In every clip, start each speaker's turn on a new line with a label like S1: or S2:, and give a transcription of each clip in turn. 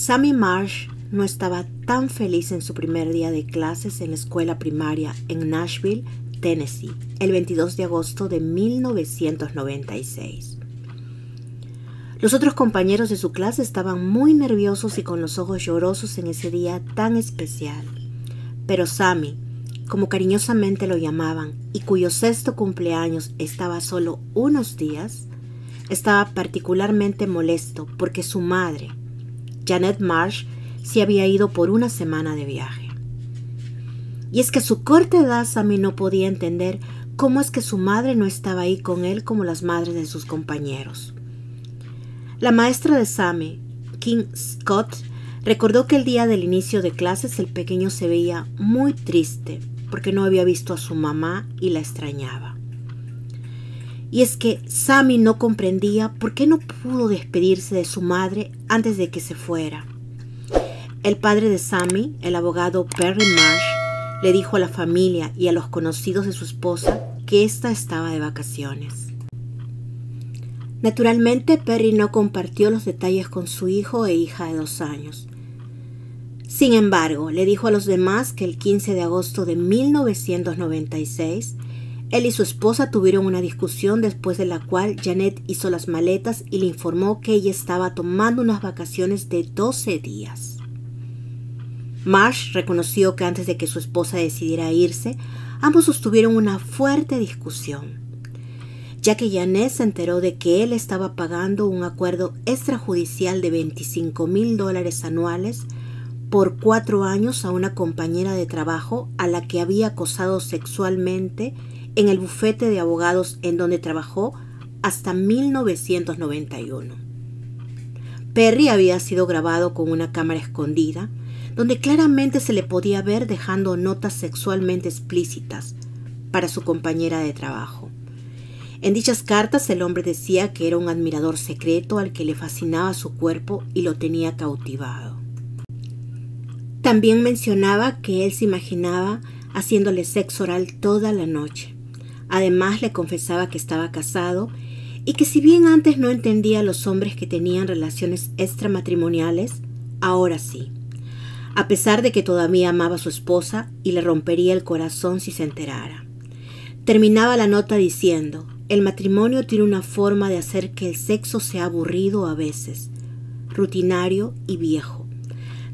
S1: Sammy Marsh no estaba tan feliz en su primer día de clases en la escuela primaria en Nashville, Tennessee, el 22 de agosto de 1996. Los otros compañeros de su clase estaban muy nerviosos y con los ojos llorosos en ese día tan especial. Pero Sammy, como cariñosamente lo llamaban, y cuyo sexto cumpleaños estaba a solo unos días, estaba particularmente molesto porque su madre, Janet Marsh, se había ido por una semana de viaje. Y es que a su corta edad Sammy no podía entender cómo es que su madre no estaba ahí con él como las madres de sus compañeros. La maestra de Sammy, Kim Scott, recordó que el día del inicio de clases el pequeño se veía muy triste porque no había visto a su mamá y la extrañaba. Y es que Sammy no comprendía por qué no pudo despedirse de su madre antes de que se fuera. El padre de Sammy, el abogado Perry Marsh, le dijo a la familia y a los conocidos de su esposa que ésta estaba de vacaciones. Naturalmente, Perry no compartió los detalles con su hijo e hija de 2 años. Sin embargo, le dijo a los demás que el 15 de agosto de 1996, él y su esposa tuvieron una discusión después de la cual Janet hizo las maletas y le informó que ella estaba tomando unas vacaciones de 12 días. Marsh reconoció que antes de que su esposa decidiera irse, ambos sostuvieron una fuerte discusión, ya que Janet se enteró de que él estaba pagando un acuerdo extrajudicial de $25,000 anuales por 4 años a una compañera de trabajo a la que había acosado sexualmente en el bufete de abogados en donde trabajó hasta 1991. Perry había sido grabado con una cámara escondida, donde claramente se le podía ver dejando notas sexualmente explícitas para su compañera de trabajo. En dichas cartas el hombre decía que era un admirador secreto al que le fascinaba su cuerpo y lo tenía cautivado. También mencionaba que él se imaginaba haciéndole sexo oral toda la noche. Además le confesaba que estaba casado y que si bien antes no entendía a los hombres que tenían relaciones extramatrimoniales, ahora sí. A pesar de que todavía amaba a su esposa y le rompería el corazón si se enterara. Terminaba la nota diciendo: el matrimonio tiene una forma de hacer que el sexo sea aburrido a veces, rutinario y viejo.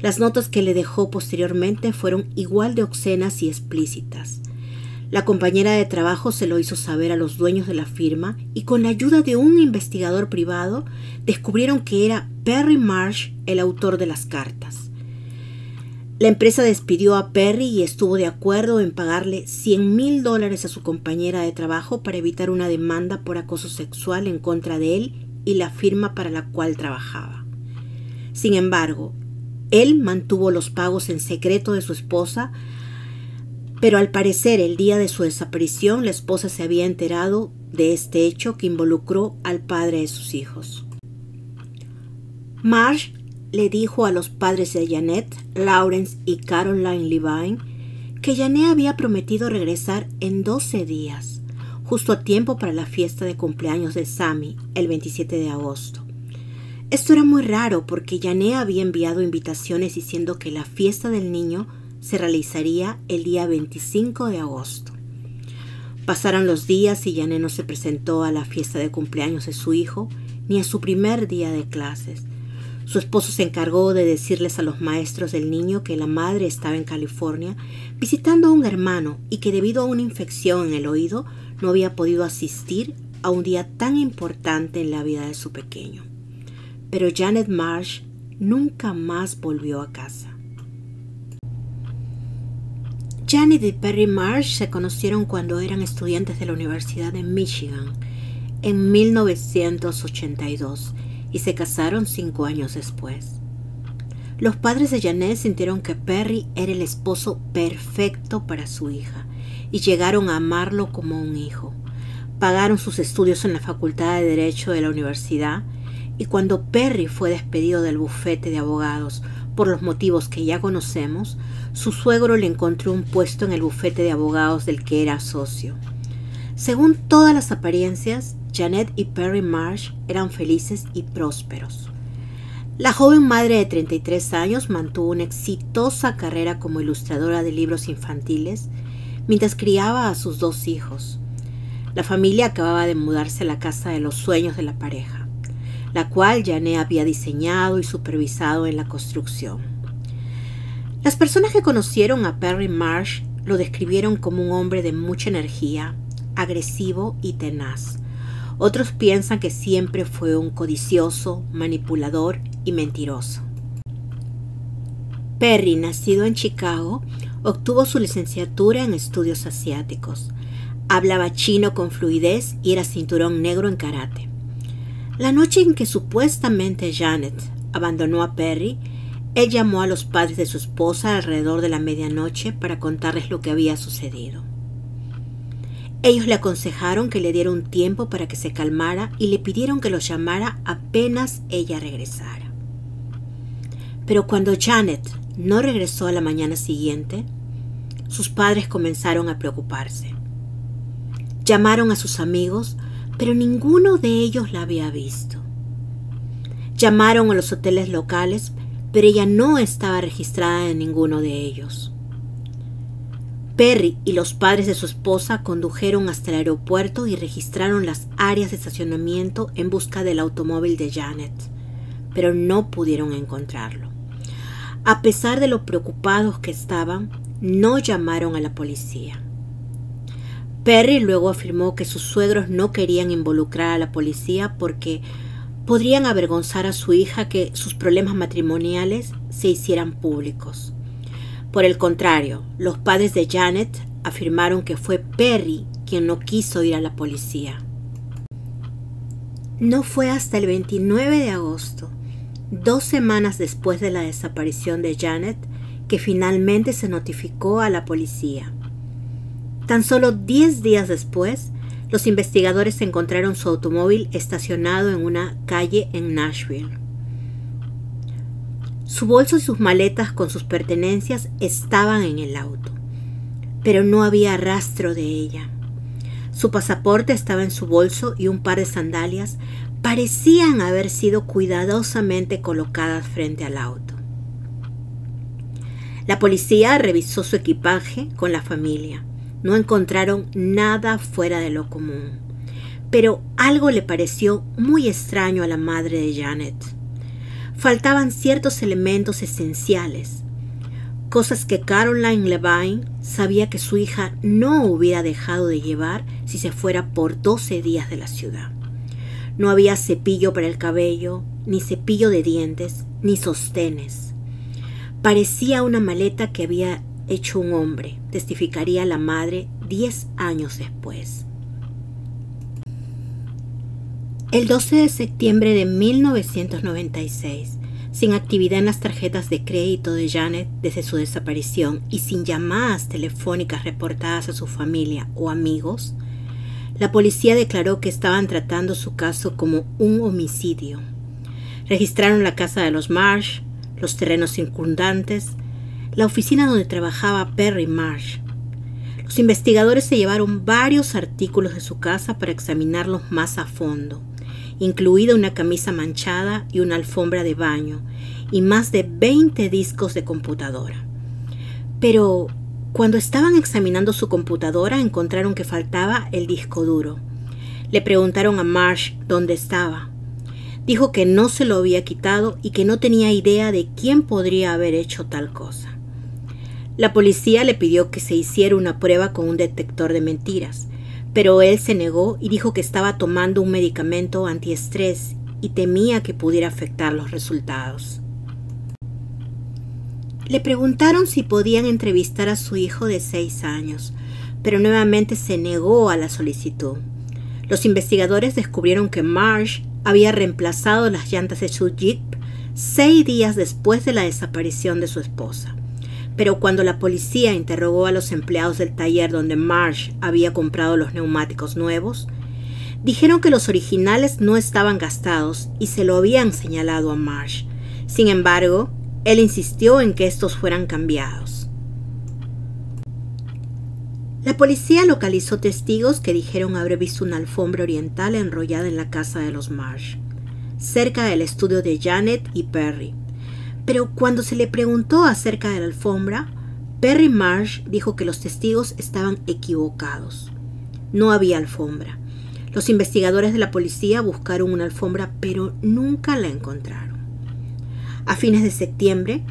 S1: Las notas que le dejó posteriormente fueron igual de obscenas y explícitas. La compañera de trabajo se lo hizo saber a los dueños de la firma y con la ayuda de un investigador privado descubrieron que era Perry Marsh el autor de las cartas. La empresa despidió a Perry y estuvo de acuerdo en pagarle $100,000 a su compañera de trabajo para evitar una demanda por acoso sexual en contra de él y la firma para la cual trabajaba. Sin embargo, él mantuvo los pagos en secreto de su esposa, pero al parecer el día de su desaparición la esposa se había enterado de este hecho que involucró al padre de sus hijos. Marsh le dijo a los padres de Janet, Lawrence y Caroline Levine, que Janet había prometido regresar en 12 días, justo a tiempo para la fiesta de cumpleaños de Sammy, el 27 de agosto. Esto era muy raro porque Janet había enviado invitaciones diciendo que la fiesta del niño se realizaría el día 25 de agosto. Pasaron los días y Janet no se presentó a la fiesta de cumpleaños de su hijo ni a su primer día de clases. Su esposo se encargó de decirles a los maestros del niño que la madre estaba en California visitando a un hermano y que debido a una infección en el oído no había podido asistir a un día tan importante en la vida de su pequeño. Pero Janet Marsh nunca más volvió a casa. Janet y Perry Marsh se conocieron cuando eran estudiantes de la Universidad de Michigan en 1982 y se casaron 5 años después. Los padres de Janet sintieron que Perry era el esposo perfecto para su hija y llegaron a amarlo como un hijo. Pagaron sus estudios en la Facultad de Derecho de la universidad y cuando Perry fue despedido del bufete de abogados por los motivos que ya conocemos, su suegro le encontró un puesto en el bufete de abogados del que era socio. Según todas las apariencias, Janet y Perry Marsh eran felices y prósperos. La joven madre de 33 años mantuvo una exitosa carrera como ilustradora de libros infantiles mientras criaba a sus 2 hijos. La familia acababa de mudarse a la casa de los sueños de la pareja, la cual Janet había diseñado y supervisado en la construcción. Las personas que conocieron a Perry Marsh lo describieron como un hombre de mucha energía, agresivo y tenaz. Otros piensan que siempre fue un codicioso, manipulador y mentiroso. Perry, nacido en Chicago, obtuvo su licenciatura en estudios asiáticos. Hablaba chino con fluidez y era cinturón negro en karate. La noche en que supuestamente Janet abandonó a Perry, él llamó a los padres de su esposa alrededor de la medianoche para contarles lo que había sucedido. Ellos le aconsejaron que le diera un tiempo para que se calmara y le pidieron que los llamara apenas ella regresara. Pero cuando Janet no regresó a la mañana siguiente, sus padres comenzaron a preocuparse. Llamaron a sus amigos, pero ninguno de ellos la había visto. Llamaron a los hoteles locales, pero ella no estaba registrada en ninguno de ellos. Perry y los padres de su esposa condujeron hasta el aeropuerto y registraron las áreas de estacionamiento en busca del automóvil de Janet, pero no pudieron encontrarlo. A pesar de lo preocupados que estaban, no llamaron a la policía. Perry luego afirmó que sus suegros no querían involucrar a la policía porque podrían avergonzar a su hija que sus problemas matrimoniales se hicieran públicos. Por el contrario, los padres de Janet afirmaron que fue Perry quien no quiso ir a la policía. No fue hasta el 29 de agosto, 2 semanas después de la desaparición de Janet, que finalmente se notificó a la policía. Tan solo 10 días después, los investigadores encontraron su automóvil estacionado en una calle en Nashville. Su bolso y sus maletas con sus pertenencias estaban en el auto, pero no había rastro de ella. Su pasaporte estaba en su bolso y un par de sandalias parecían haber sido cuidadosamente colocadas frente al auto. La policía revisó su equipaje con la familia. No encontraron nada fuera de lo común, pero algo le pareció muy extraño a la madre de Janet. Faltaban ciertos elementos esenciales, cosas que Caroline Levine sabía que su hija no hubiera dejado de llevar si se fuera por 12 días de la ciudad. No había cepillo para el cabello, ni cepillo de dientes, ni sostenes. Parecía una maleta que había hecho un hombre, testificaría la madre 10 años después. El 12 de septiembre de 1996, sin actividad en las tarjetas de crédito de Janet desde su desaparición y sin llamadas telefónicas reportadas a su familia o amigos, la policía declaró que estaban tratando su caso como un homicidio. Registraron la casa de los Marsh, los terrenos circundantes, la oficina donde trabajaba Perry Marsh. Los investigadores se llevaron varios artículos de su casa para examinarlos más a fondo, incluida una camisa manchada y una alfombra de baño, y más de 20 discos de computadora. Pero cuando estaban examinando su computadora encontraron que faltaba el disco duro. Le preguntaron a Marsh dónde estaba. Dijo que no se lo había quitado y que no tenía idea de quién podría haber hecho tal cosa. La policía le pidió que se hiciera una prueba con un detector de mentiras, pero él se negó y dijo que estaba tomando un medicamento antiestrés y temía que pudiera afectar los resultados. Le preguntaron si podían entrevistar a su hijo de 6 años, pero nuevamente se negó a la solicitud. Los investigadores descubrieron que Marsh había reemplazado las llantas de su Jeep 6 días después de la desaparición de su esposa. Pero cuando la policía interrogó a los empleados del taller donde Marsh había comprado los neumáticos nuevos, dijeron que los originales no estaban gastados y se lo habían señalado a Marsh. Sin embargo, él insistió en que estos fueran cambiados. La policía localizó testigos que dijeron haber visto una alfombra oriental enrollada en la casa de los Marsh. cerca del estudio de Janet y Perry. Pero cuando se le preguntó acerca de la alfombra, Perry Marsh dijo que los testigos estaban equivocados. No había alfombra. Los investigadores de la policía buscaron una alfombra, pero nunca la encontraron. A fines de septiembre,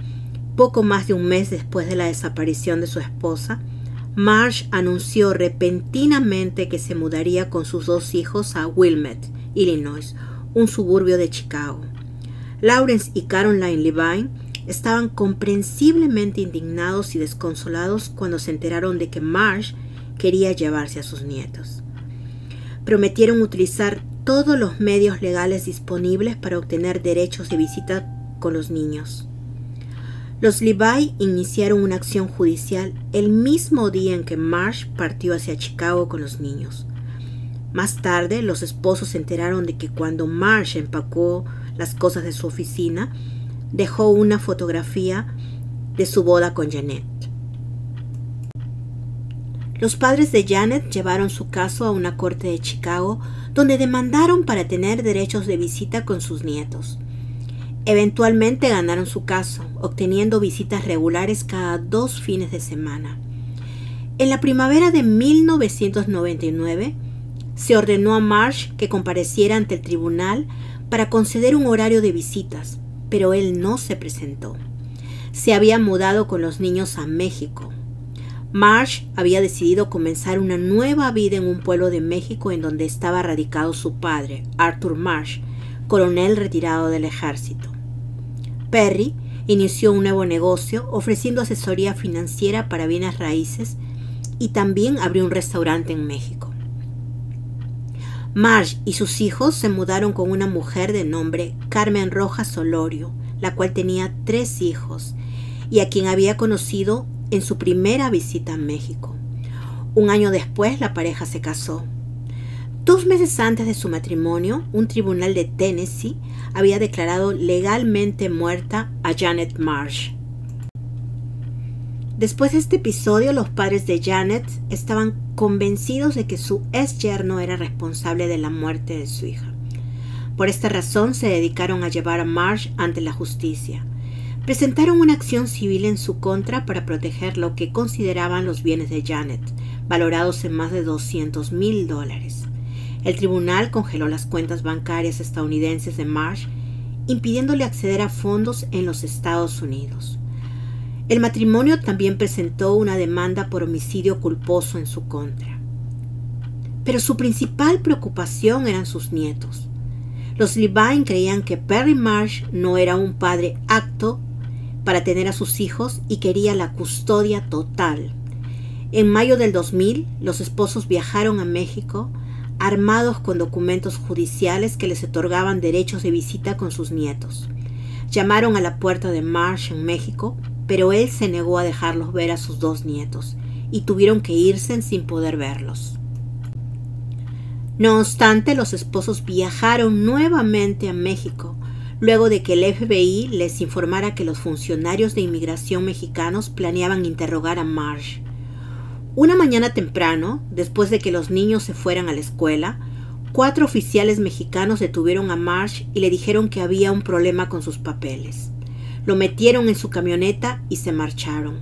S1: poco más de un mes después de la desaparición de su esposa, Marsh anunció repentinamente que se mudaría con sus 2 hijos a Wilmette, Illinois, un suburbio de Chicago. Lawrence y Caroline Levine estaban comprensiblemente indignados y desconsolados cuando se enteraron de que Marsh quería llevarse a sus nietos. Prometieron utilizar todos los medios legales disponibles para obtener derechos de visita con los niños. Los Levine iniciaron una acción judicial el mismo día en que Marsh partió hacia Chicago con los niños. Más tarde, los esposos se enteraron de que cuando Marsh empacó las cosas de su oficina, dejó una fotografía de su boda con Janet. Los padres de Janet llevaron su caso a una corte de Chicago, donde demandaron para tener derechos de visita con sus nietos. Eventualmente ganaron su caso, obteniendo visitas regulares cada 2 fines de semana. En la primavera de 1999, se ordenó a Marsh que compareciera ante el tribunal para conceder un horario de visitas, pero él no se presentó. Se había mudado con los niños a México. Marsh había decidido comenzar una nueva vida en un pueblo de México en donde estaba radicado su padre, Arthur Marsh, coronel retirado del ejército. Perry inició un nuevo negocio ofreciendo asesoría financiera para bienes raíces y también abrió un restaurante en México. Marsh y sus hijos se mudaron con una mujer de nombre Carmen Rojas Olorio, la cual tenía 3 hijos y a quien había conocido en su primera visita a México. Un año después, la pareja se casó. 2 meses antes de su matrimonio, un tribunal de Tennessee había declarado legalmente muerta a Janet Marsh. Después de este episodio, los padres de Janet estaban convencidos de que su ex yerno era responsable de la muerte de su hija. Por esta razón, se dedicaron a llevar a Marsh ante la justicia. Presentaron una acción civil en su contra para proteger lo que consideraban los bienes de Janet, valorados en más de $200,000. El tribunal congeló las cuentas bancarias estadounidenses de Marsh, impidiéndole acceder a fondos en los Estados Unidos. El matrimonio también presentó una demanda por homicidio culposo en su contra. Pero su principal preocupación eran sus nietos. Los Levine creían que Perry Marsh no era un padre apto para tener a sus hijos y quería la custodia total. En mayo del 2000, los esposos viajaron a México armados con documentos judiciales que les otorgaban derechos de visita con sus nietos. Llamaron a la puerta de Marsh en México, pero él se negó a dejarlos ver a sus 2 nietos y tuvieron que irse sin poder verlos. No obstante, los esposos viajaron nuevamente a México, luego de que el FBI les informara que los funcionarios de inmigración mexicanos planeaban interrogar a Marsh. Una mañana temprano, después de que los niños se fueran a la escuela, 4 oficiales mexicanos detuvieron a Marsh y le dijeron que había un problema con sus papeles. Lo metieron en su camioneta y se marcharon.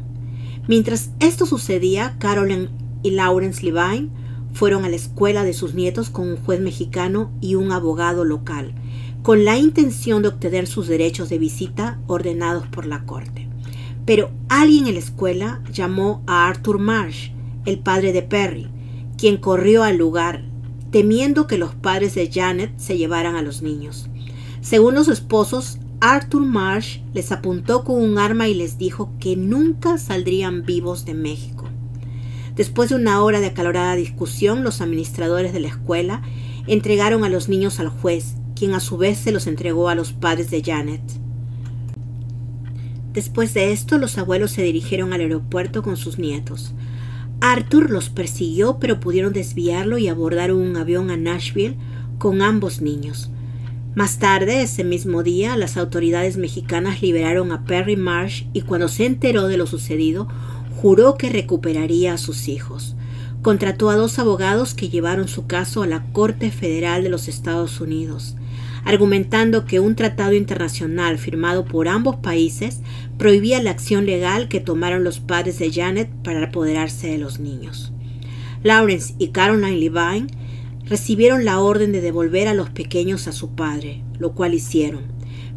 S1: Mientras esto sucedía, Caroline y Lawrence Levine fueron a la escuela de sus nietos con un juez mexicano y un abogado local, con la intención de obtener sus derechos de visita ordenados por la corte. Pero alguien en la escuela llamó a Arthur Marsh, el padre de Perry, quien corrió al lugar, temiendo que los padres de Janet se llevaran a los niños. Según los esposos, Arthur Marsh les apuntó con un arma y les dijo que nunca saldrían vivos de México. Después de una hora de acalorada discusión, los administradores de la escuela entregaron a los niños al juez, quien a su vez se los entregó a los padres de Janet. Después de esto, los abuelos se dirigieron al aeropuerto con sus nietos. Arthur los persiguió, pero pudieron desviarlo y abordaron un avión a Nashville con ambos niños. Más tarde, ese mismo día, las autoridades mexicanas liberaron a Perry Marsh y cuando se enteró de lo sucedido, juró que recuperaría a sus hijos. Contrató a 2 abogados que llevaron su caso a la Corte Federal de los Estados Unidos. argumentando que un tratado internacional firmado por ambos países prohibía la acción legal que tomaron los padres de Janet para apoderarse de los niños. Lawrence y Caroline Levine recibieron la orden de devolver a los pequeños a su padre, lo cual hicieron,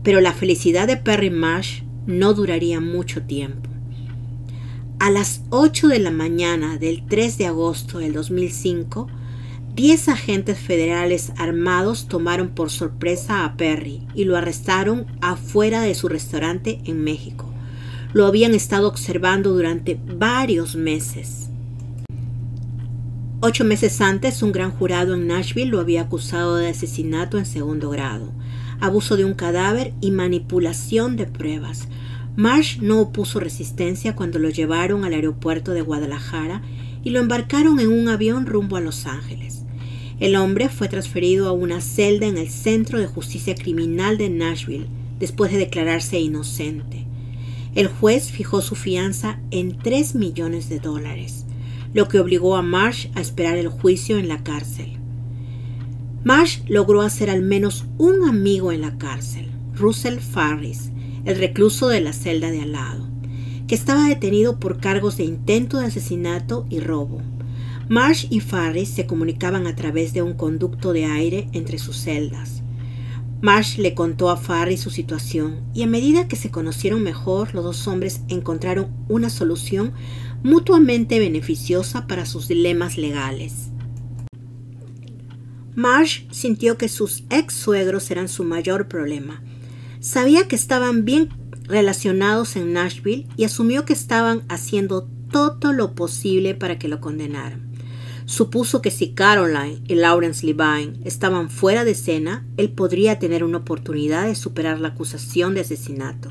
S1: pero la felicidad de Perry Marsh no duraría mucho tiempo. A las 8 de la mañana del 3 de agosto del 2005, 10 agentes federales armados tomaron por sorpresa a Perry y lo arrestaron afuera de su restaurante en México. Lo habían estado observando durante varios meses. 8 meses antes, un gran jurado en Nashville lo había acusado de asesinato en segundo grado, abuso de un cadáver y manipulación de pruebas. Marsh no opuso resistencia cuando lo llevaron al aeropuerto de Guadalajara y lo embarcaron en un avión rumbo a Los Ángeles. El hombre fue transferido a una celda en el Centro de Justicia Criminal de Nashville después de declararse inocente. El juez fijó su fianza en $3 millones, lo que obligó a Marsh a esperar el juicio en la cárcel. Marsh logró hacer al menos un amigo en la cárcel, Russell Farris, el recluso de la celda de al lado, que estaba detenido por cargos de intento de asesinato y robo. Marsh y Farris se comunicaban a través de un conducto de aire entre sus celdas. Marsh le contó a Farris su situación y a medida que se conocieron mejor, los dos hombres encontraron una solución mutuamente beneficiosa para sus dilemas legales. Marsh sintió que sus ex-suegros eran su mayor problema. Sabía que estaban bien relacionados en Nashville y asumió que estaban haciendo todo lo posible para que lo condenaran. Supuso que si Caroline y Lawrence Levine estaban fuera de escena, él podría tener una oportunidad de superar la acusación de asesinato.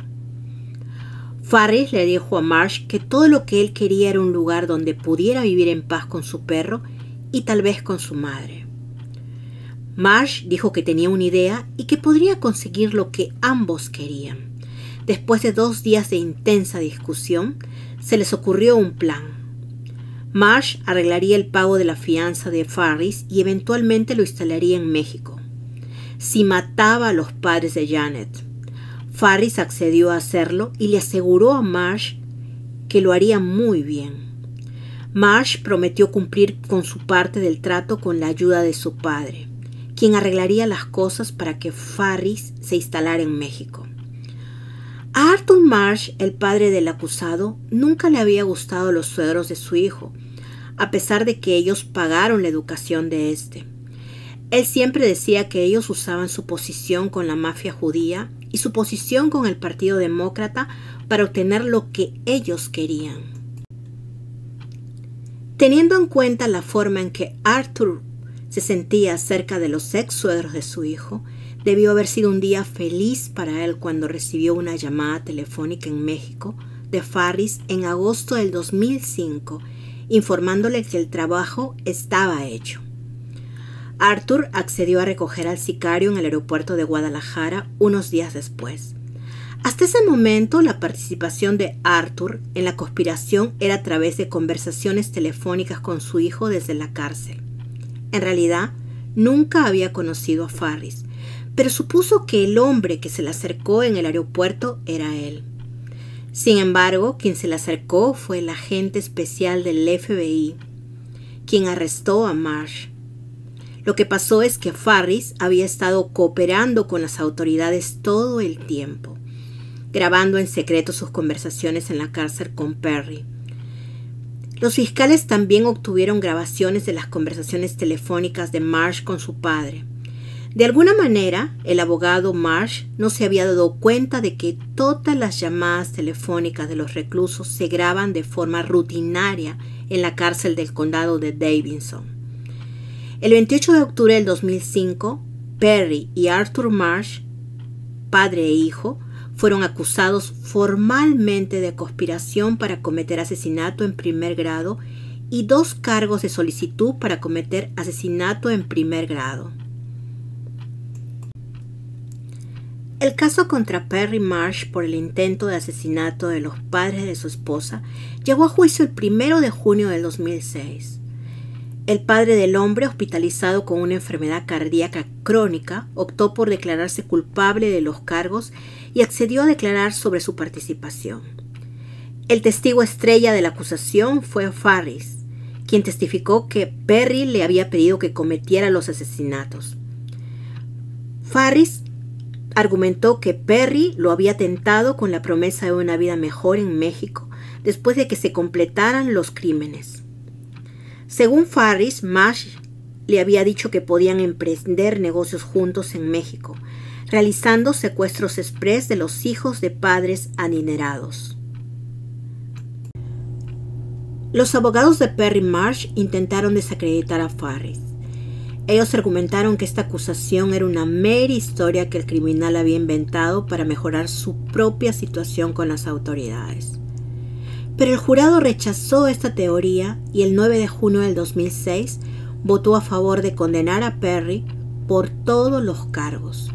S1: Farris le dijo a Marsh que todo lo que él quería era un lugar donde pudiera vivir en paz con su perro y tal vez con su madre. Marsh dijo que tenía una idea y que podría conseguir lo que ambos querían. Después de 2 días de intensa discusión, se les ocurrió un plan. Marsh arreglaría el pago de la fianza de Farris y eventualmente lo instalaría en México, si mataba a los padres de Janet. Farris accedió a hacerlo y le aseguró a Marsh que lo haría muy bien. Marsh prometió cumplir con su parte del trato con la ayuda de su padre, quien arreglaría las cosas para que Farris se instalara en México. A Arthur Marsh, el padre del acusado, nunca le había gustado los suegros de su hijo, a pesar de que ellos pagaron la educación de éste. Él siempre decía que ellos usaban su posición con la mafia judía y su posición con el Partido Demócrata para obtener lo que ellos querían. Teniendo en cuenta la forma en que Arthur se sentía acerca de los ex-suegros de su hijo, debió haber sido un día feliz para él cuando recibió una llamada telefónica en México de Farris en agosto del 2005, informándole que el trabajo estaba hecho. Arthur accedió a recoger al sicario en el aeropuerto de Guadalajara unos días después. Hasta ese momento, la participación de Arthur en la conspiración era a través de conversaciones telefónicas con su hijo desde la cárcel. En realidad, nunca había conocido a Farris, pero supuso que el hombre que se le acercó en el aeropuerto era él. Sin embargo, quien se le acercó fue el agente especial del FBI, quien arrestó a Marsh. Lo que pasó es que Farris había estado cooperando con las autoridades todo el tiempo, grabando en secreto sus conversaciones en la cárcel con Perry. Los fiscales también obtuvieron grabaciones de las conversaciones telefónicas de Marsh con su padre. De alguna manera, el abogado Marsh no se había dado cuenta de que todas las llamadas telefónicas de los reclusos se graban de forma rutinaria en la cárcel del condado de Davidson. El 28 de octubre del 2005, Perry y Arthur Marsh, padre e hijo, fueron acusados formalmente de conspiración para cometer asesinato en primer grado y 2 cargos de solicitud para cometer asesinato en primer grado. El caso contra Perry Marsh por el intento de asesinato de los padres de su esposa llegó a juicio el 1 de junio del 2006. el padre del hombre, hospitalizado con una enfermedad cardíaca crónica, optó por declararse culpable de los cargos y accedió a declarar sobre su participación. El testigo estrella de la acusación fue Farris, quien testificó que Perry le había pedido que cometiera los asesinatos. Farris argumentó que Perry lo había tentado con la promesa de una vida mejor en México después de que se completaran los crímenes. Según Farris, Marsh le había dicho que podían emprender negocios juntos en México, realizando secuestros express de los hijos de padres adinerados. Los abogados de Perry Marsh intentaron desacreditar a Farris. Ellos argumentaron que esta acusación era una mera historia que el criminal había inventado para mejorar su propia situación con las autoridades. Pero el jurado rechazó esta teoría y el 9 de junio del 2006 votó a favor de condenar a Perry por todos los cargos.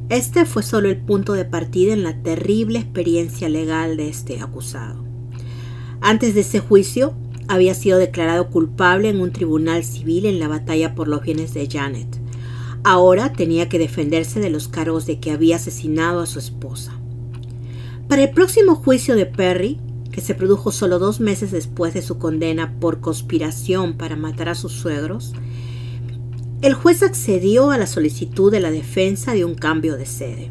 S1: Este fue solo el punto de partida en la terrible experiencia legal de este acusado. Antes de ese juicio, había sido declarado culpable en un tribunal civil en la batalla por los bienes de Janet. Ahora tenía que defenderse de los cargos de que había asesinado a su esposa. Para el próximo juicio de Perry, que se produjo solo 2 meses después de su condena por conspiración para matar a sus suegros, el juez accedió a la solicitud de la defensa de un cambio de sede.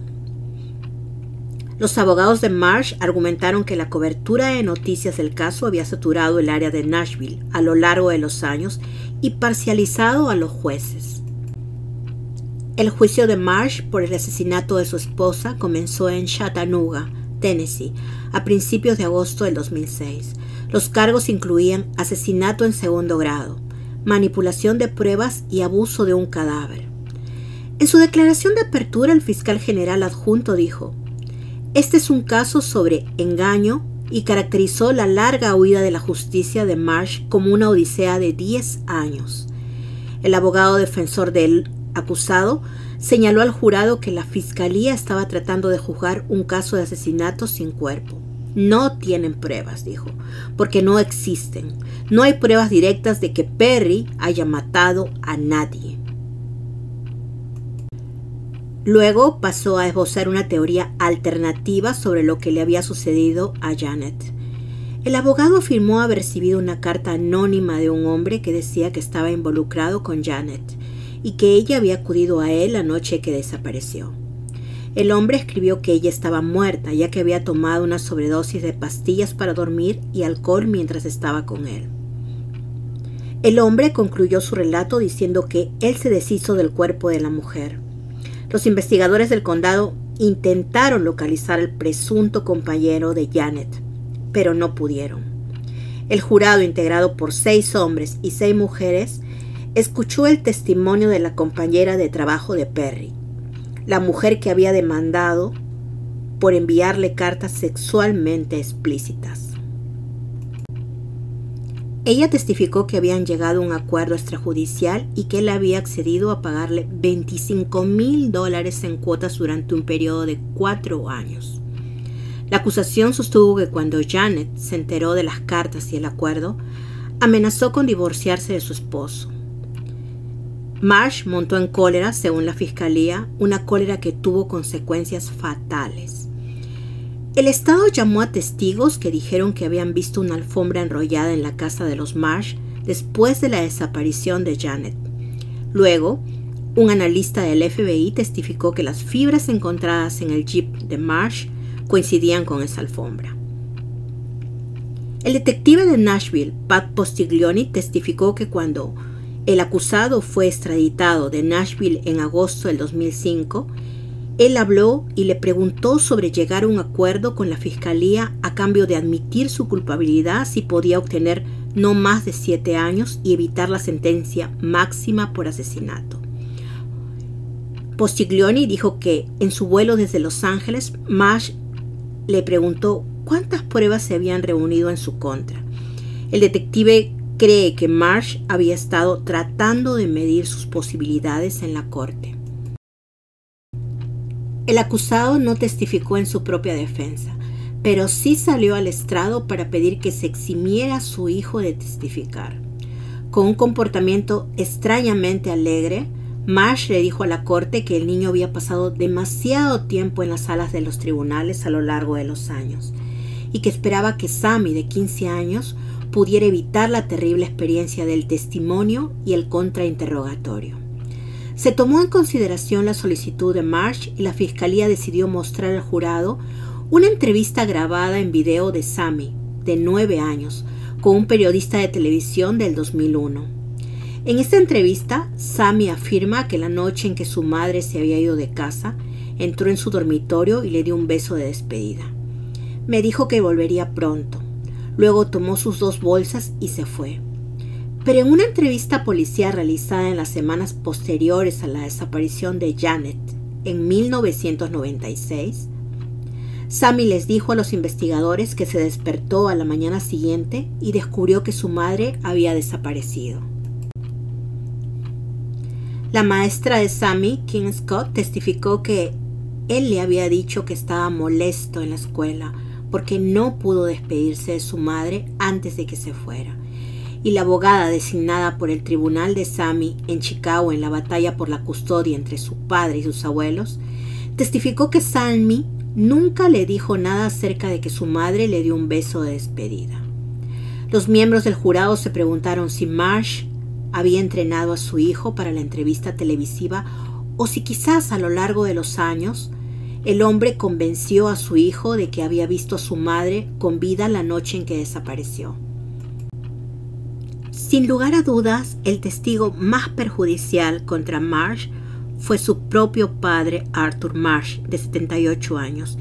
S1: Los abogados de Marsh argumentaron que la cobertura de noticias del caso había saturado el área de Nashville a lo largo de los años y parcializado a los jueces. El juicio de Marsh por el asesinato de su esposa comenzó en Chattanooga, Tennessee, a principios de agosto del 2006. Los cargos incluían asesinato en segundo grado, manipulación de pruebas y abuso de un cadáver. En su declaración de apertura, el fiscal general adjunto dijo: "Este es un caso sobre engaño", y caracterizó la larga huida de la justicia de Marsh como una odisea de 10 años. El abogado defensor del acusado señaló al jurado que la fiscalía estaba tratando de juzgar un caso de asesinato sin cuerpo. "No tienen pruebas", dijo, "porque no existen. No hay pruebas directas de que Perry haya matado a nadie". Luego pasó a esbozar una teoría alternativa sobre lo que le había sucedido a Janet. El abogado afirmó haber recibido una carta anónima de un hombre que decía que estaba involucrado con Janet y que ella había acudido a él la noche que desapareció. El hombre escribió que ella estaba muerta, ya que había tomado una sobredosis de pastillas para dormir y alcohol mientras estaba con él. El hombre concluyó su relato diciendo que él se deshizo del cuerpo de la mujer. Los investigadores del condado intentaron localizar al presunto compañero de Janet, pero no pudieron. El jurado, integrado por 6 hombres y 6 mujeres, escuchó el testimonio de la compañera de trabajo de Perry, la mujer que había demandado por enviarle cartas sexualmente explícitas. Ella testificó que habían llegado a un acuerdo extrajudicial y que él había accedido a pagarle $25,000 en cuotas durante un periodo de 4 años. La acusación sostuvo que cuando Janet se enteró de las cartas y el acuerdo, amenazó con divorciarse de su esposo. Marsh montó en cólera, según la fiscalía, una cólera que tuvo consecuencias fatales. El Estado llamó a testigos que dijeron que habían visto una alfombra enrollada en la casa de los Marsh después de la desaparición de Janet. Luego, un analista del FBI testificó que las fibras encontradas en el jeep de Marsh coincidían con esa alfombra. El detective de Nashville, Pat Postiglioni, testificó que cuando el acusado fue extraditado de Nashville en agosto del 2005, él habló y le preguntó sobre llegar a un acuerdo con la fiscalía a cambio de admitir su culpabilidad si podía obtener no más de 7 años y evitar la sentencia máxima por asesinato. Postiglioni dijo que en su vuelo desde Los Ángeles, Marsh le preguntó cuántas pruebas se habían reunido en su contra. El detective cree que Marsh había estado tratando de medir sus posibilidades en la corte. El acusado no testificó en su propia defensa, pero sí salió al estrado para pedir que se eximiera a su hijo de testificar. Con un comportamiento extrañamente alegre, Marsh le dijo a la corte que el niño había pasado demasiado tiempo en las salas de los tribunales a lo largo de los años y que esperaba que Sammy, de 15 años, pudiera evitar la terrible experiencia del testimonio y el contrainterrogatorio. Se tomó en consideración la solicitud de Marsh y la fiscalía decidió mostrar al jurado una entrevista grabada en video de Sammy, de 9 años, con un periodista de televisión del 2001. En esta entrevista, Sammy afirma que la noche en que su madre se había ido de casa, entró en su dormitorio y le dio un beso de despedida. Me dijo que volvería pronto. Luego tomó sus 2 bolsas y se fue. Pero en una entrevista policial realizada en las semanas posteriores a la desaparición de Janet, en 1996, Sammy les dijo a los investigadores que se despertó a la mañana siguiente y descubrió que su madre había desaparecido. La maestra de Sammy, Kim Scott, testificó que él le había dicho que estaba molesto en la escuela porque no pudo despedirse de su madre antes de que se fuera. Y la abogada designada por el tribunal de Sammy en Chicago en la batalla por la custodia entre su padre y sus abuelos, testificó que Sammy nunca le dijo nada acerca de que su madre le dio un beso de despedida. Los miembros del jurado se preguntaron si Marsh había entrenado a su hijo para la entrevista televisiva o si quizás a lo largo de los años el hombre convenció a su hijo de que había visto a su madre con vida la noche en que desapareció. Sin lugar a dudas, el testigo más perjudicial contra Marsh fue su propio padre, Arthur Marsh, de 78 años.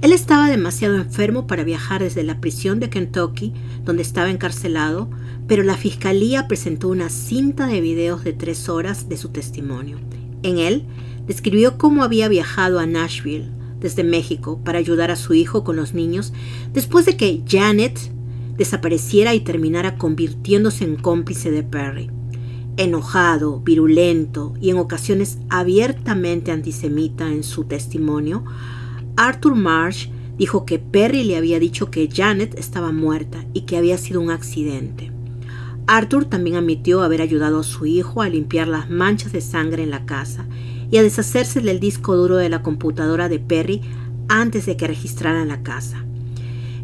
S1: Él estaba demasiado enfermo para viajar desde la prisión de Kentucky, donde estaba encarcelado, pero la fiscalía presentó una cinta de videos de 3 horas de su testimonio. En él, describió cómo había viajado a Nashville, desde México, para ayudar a su hijo con los niños, después de que Janet desapareciera y terminara convirtiéndose en cómplice de Perry. Enojado, virulento y en ocasiones abiertamente antisemita en su testimonio, Arthur Marsh dijo que Perry le había dicho que Janet estaba muerta y que había sido un accidente. Arthur también admitió haber ayudado a su hijo a limpiar las manchas de sangre en la casa y a deshacerse del disco duro de la computadora de Perry antes de que registraran la casa.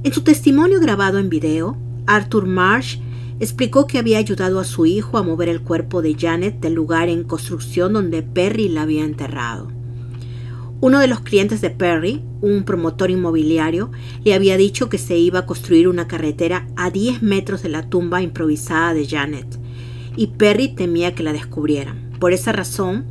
S1: En su testimonio grabado en video, Arthur Marsh explicó que había ayudado a su hijo a mover el cuerpo de Janet del lugar en construcción donde Perry la había enterrado. Uno de los clientes de Perry, un promotor inmobiliario, le había dicho que se iba a construir una carretera a 10 metros de la tumba improvisada de Janet, y Perry temía que la descubrieran. Por esa razón,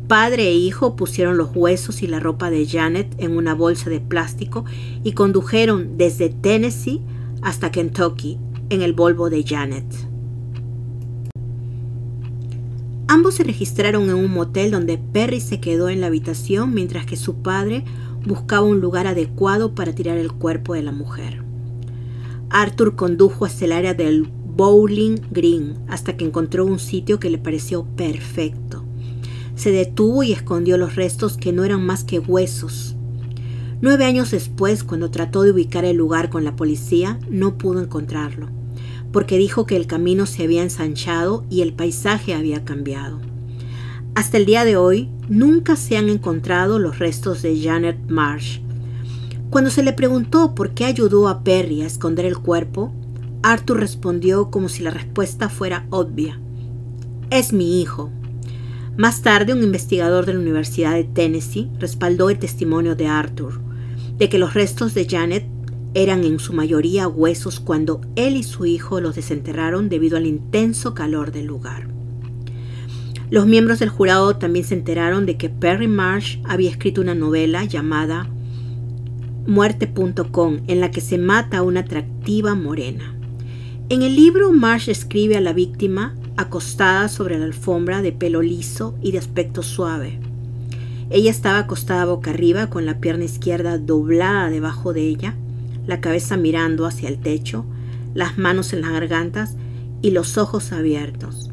S1: padre e hijo pusieron los huesos y la ropa de Janet en una bolsa de plástico y condujeron desde Tennessee hasta Kentucky en el Volvo de Janet. Ambos se registraron en un motel donde Perry se quedó en la habitación mientras que su padre buscaba un lugar adecuado para tirar el cuerpo de la mujer. Arthur condujo hacia el área del Bowling Green hasta que encontró un sitio que le pareció perfecto. Se detuvo y escondió los restos que no eran más que huesos. 9 años después, cuando trató de ubicar el lugar con la policía, no pudo encontrarlo, porque dijo que el camino se había ensanchado y el paisaje había cambiado. Hasta el día de hoy, nunca se han encontrado los restos de Janet Marsh. Cuando se le preguntó por qué ayudó a Perry a esconder el cuerpo, Arthur respondió como si la respuesta fuera obvia: «Es mi hijo». Más tarde, un investigador de la Universidad de Tennessee respaldó el testimonio de Arthur, de que los restos de Janet eran en su mayoría huesos cuando él y su hijo los desenterraron debido al intenso calor del lugar. Los miembros del jurado también se enteraron de que Perry Marsh había escrito una novela llamada Muerte.com, en la que se mata a una atractiva morena. En el libro, Marsh escribe a la víctima acostada sobre la alfombra, de pelo liso y de aspecto suave. Ella estaba acostada boca arriba con la pierna izquierda doblada debajo de ella, la cabeza mirando hacia el techo, las manos en las gargantas y los ojos abiertos,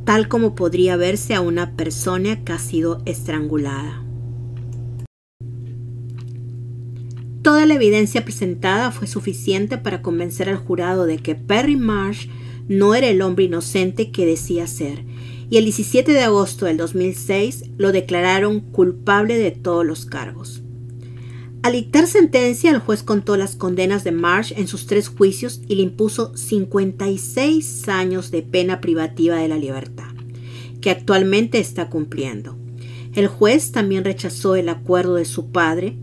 S1: tal como podría verse a una persona que ha sido estrangulada. Toda la evidencia presentada fue suficiente para convencer al jurado de que Perry Marsh no era el hombre inocente que decía ser, y el 17 de agosto del 2006 lo declararon culpable de todos los cargos. Al dictar sentencia, el juez contó las condenas de Marsh en sus 3 juicios y le impuso 56 años de pena privativa de la libertad, que actualmente está cumpliendo. El juez también rechazó el acuerdo de su padre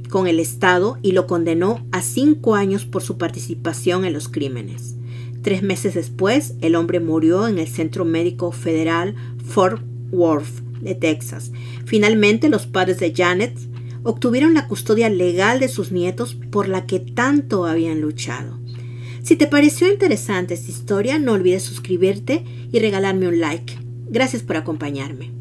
S1: con el Estado y lo condenó a 5 años por su participación en los crímenes. 3 meses después, el hombre murió en el Centro Médico Federal Fort Worth de Texas. Finalmente, los padres de Janet obtuvieron la custodia legal de sus nietos por la que tanto habían luchado. Si te pareció interesante esta historia, no olvides suscribirte y regalarme un like. Gracias por acompañarme.